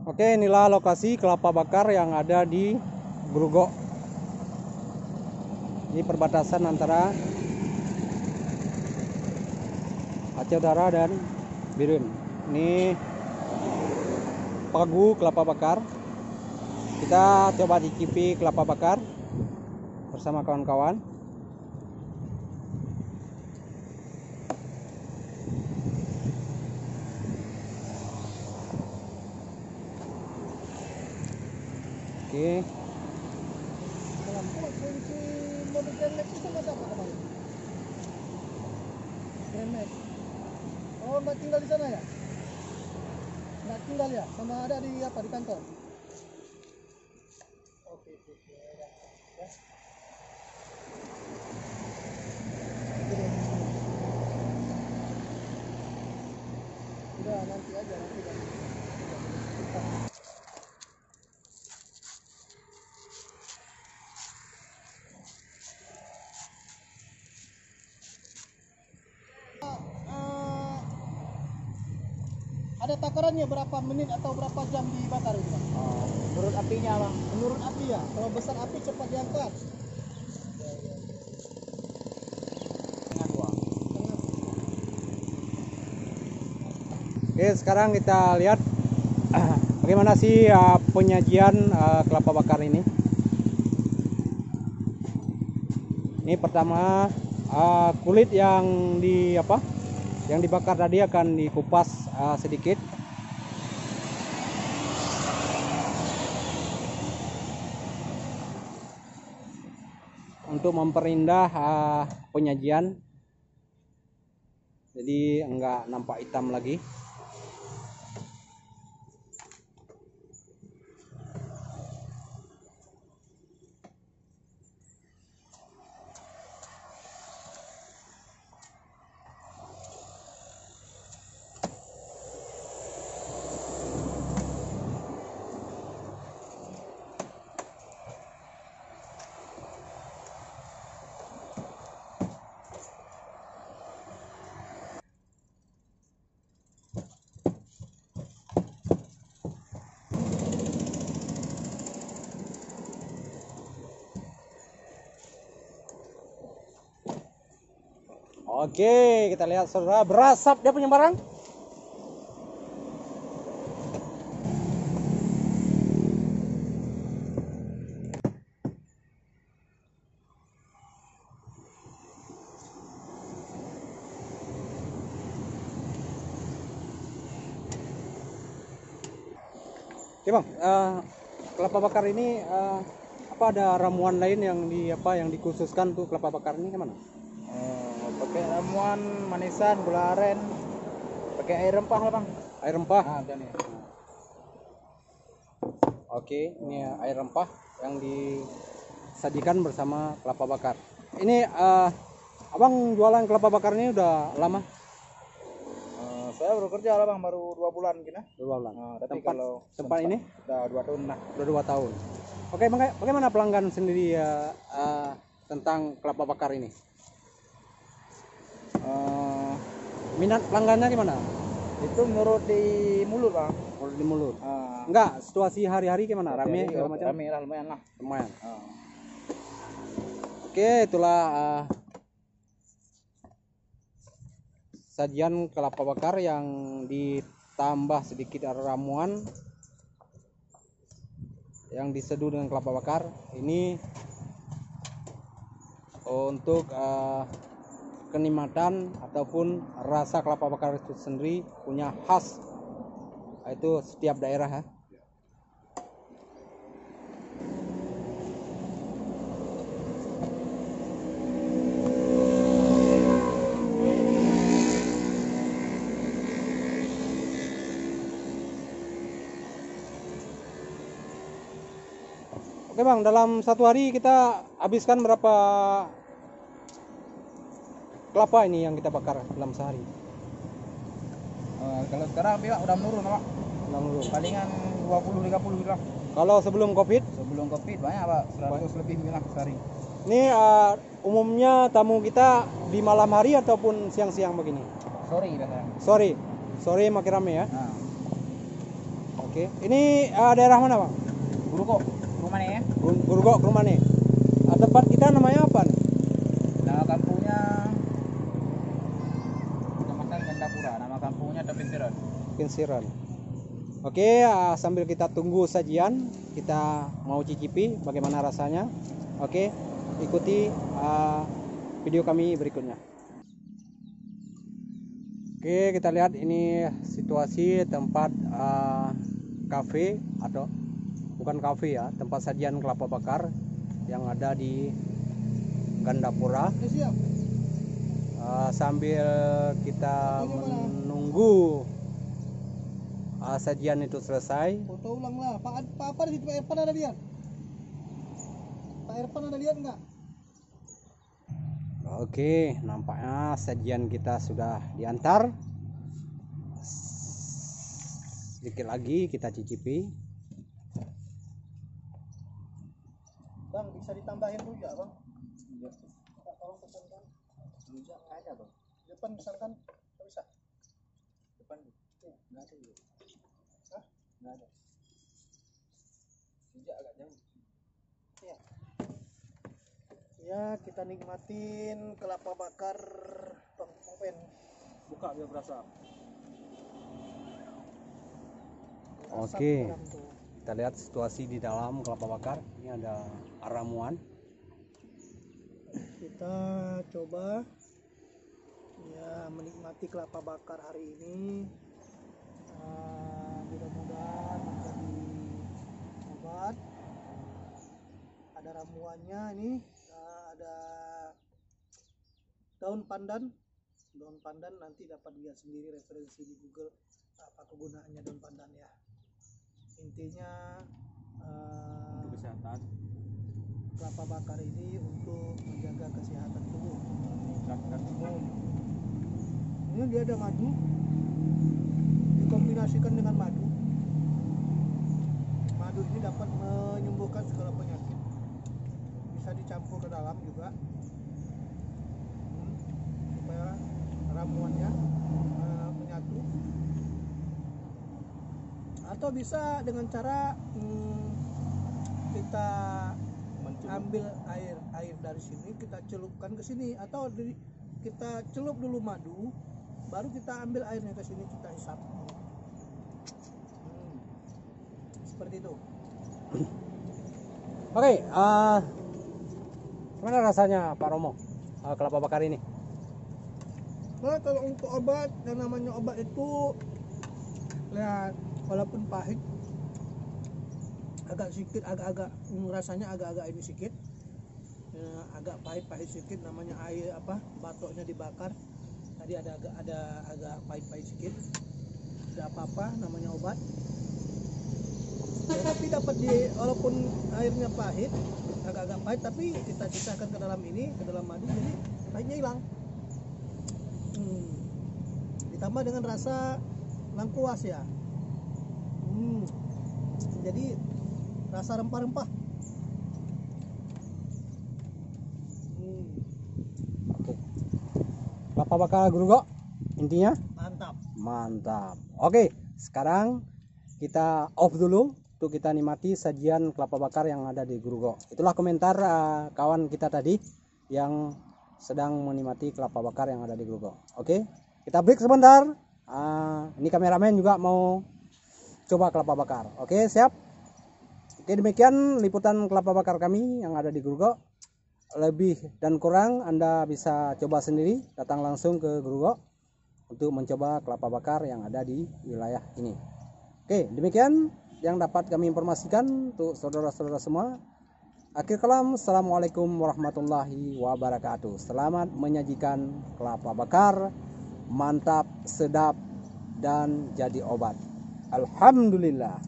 Oke, inilah lokasi kelapa bakar yang ada di Grogol. Ini perbatasan antara Aceh Utara dan Biren. Ini Pagu kelapa bakar. Kita coba cicipi kelapa bakar bersama kawan-kawan. Oke. Oh, Mbak tinggal di sana ya? Mbak tinggal ya? Sama ada di apa di kantor? Oke. Ya. Udah nanti aja nanti. Ada takarannya berapa menit atau berapa jam dibakar itu, Bang? Menurut apinya, Bang. Menurut api ya. Kalau besar api cepat diangkat. Setengah 2. Oke, sekarang kita lihat bagaimana sih penyajian kelapa bakar ini. Ini pertama kulit yang dibakar tadi akan dikupas sedikit. Untuk memperindah penyajian. Jadi enggak nampak hitam lagi. Oke, kita lihat saudara, berasap dia punya barang. Oke bang, kelapa bakar ini apa ada ramuan lain yang yang dikhususkan tuh kelapa bakar ini gimana? Pakai ramuan manisan, gula aren, pakai air rempah lah, Bang. Air rempah. Dan ya. Oke, ini air rempah yang disajikan bersama kelapa bakar. Ini abang jualan kelapa bakar ini udah lama? Saya baru kerja lah, Bang, baru 2 bulan gini. 2 bulan. Tapi tempat, kalau tempat ini udah 2 tahun lah. udah 2 tahun. Oke, bagaimana pelanggan sendiri tentang kelapa bakar ini? Minat pelanggannya gimana? Itu menurut di mulut, Bang. Menurut di mulut. Enggak, situasi hari-hari gimana? Rame segala macam? Rame lah, lumayan lah. Lumayan. Oke, itulah sajian kelapa bakar yang ditambah sedikit ramuan yang diseduh dengan kelapa bakar. Ini untuk kenikmatan ataupun rasa kelapa bakar itu sendiri punya khas, itu setiap daerah ya. Oke bang, dalam satu hari kita habiskan berapa kelapa ini yang kita bakar dalam sehari? Kalau sekarang udah menurun, Pak. Udah menurun. Palingan 20-30 lah. Kalau sebelum Covid? Sebelum Covid banyak, Pak. 100 lebih lah sehari. Ini umumnya tamu kita di malam hari ataupun siang-siang begini? Sore biasanya. Sore makin rame ya? Nah. Oke, ini daerah mana Bang? Guru kok rumah nih ya. Gurugok ke rumah nih. Tempat kita namanya apa nih? Nama kampungnya Kecamatan Gandapura. Nama kampungnya Tepintiran. Pinsiran. Oke, sambil kita tunggu sajian, kita mau cicipi bagaimana rasanya. Oke, ikuti video kami berikutnya. Oke, kita lihat ini situasi tempat kafe atau bukan kafe ya, tempat sajian kelapa bakar yang ada di Gandapura. Siap. Sambil kita menunggu sajian itu selesai. Foto ulang lah. Pak apa di situ? Pak Irfan ada lihat? Pak Irfan ada lihat nggak? Oke, nampaknya sajian kita sudah diantar. Sedikit lagi kita cicipi. Bang, bisa ditambahin rujak bang? Iya. Tolong pesankan. Rujak ada bang. Depan pesankan, nggak bisa. Depan nggak ada ya. Hah? Nggak ada. Rujak agak jauh. Iya. Ya, kita nikmatin kelapa bakar Bang Pen. Buka biar berasa. Oke, kita lihat situasi di dalam kelapa bakar. Ini ada ramuan. Kita coba ya menikmati kelapa bakar hari ini. Mudah-mudahan menjadi obat. Ada ramuannya ini. Ada daun pandan. Daun pandan nanti dapat lihat sendiri referensi di Google apa kegunaannya daun pandan ya. Intinya Untuk kesehatan. kelapa bakar ini untuk menjaga kesehatan tubuh. Meningkatkan imun. Ini dia ada madu, dikombinasikan dengan madu. Madu ini dapat menyembuhkan segala penyakit. Bisa dicampur ke dalam juga, supaya ramuannya menyatu. Atau bisa dengan cara kita ambil air dari sini, kita celupkan ke sini, atau kita celup dulu madu, baru kita ambil airnya ke sini, kita hisap. Seperti itu. Oke, gimana rasanya Pak Romo kelapa bakar ini? Nah, kalau untuk obat, yang namanya obat itu ya walaupun pahit, agak sedikit, agak rasanya agak-agak ini sedikit, ya, agak pahit sedikit, namanya air apa batoknya dibakar tadi, ada agak pahit sedikit, tidak apa-apa, namanya obat ya. Tapi dapat walaupun airnya pahit, agak-agak pahit, tapi kita sisahkan ke dalam ini, ke dalam madu, jadi pahitnya hilang. Ditambah dengan rasa lengkuas ya. Jadi rasa rempah-rempah. Oke. Kelapa bakar Gurugok intinya Mantap. Oke, sekarang kita off dulu untuk kita nikmati sajian kelapa bakar yang ada di Gurugok. Itulah komentar kawan kita tadi yang sedang menikmati kelapa bakar yang ada di Gurugok. Oke, kita break sebentar. Ini kameramen juga mau coba kelapa bakar. Oke, siap. Oke, demikian liputan kelapa bakar kami yang ada di Gurugok. Lebih dan kurang Anda bisa coba sendiri, datang langsung ke Gurugok untuk mencoba kelapa bakar yang ada di wilayah ini. Oke, demikian yang dapat kami informasikan untuk saudara-saudara semua. Akhir kalam, assalamualaikum warahmatullahi wabarakatuh. Selamat menyajikan kelapa bakar, mantap, sedap, dan jadi obat. Alhamdulillah.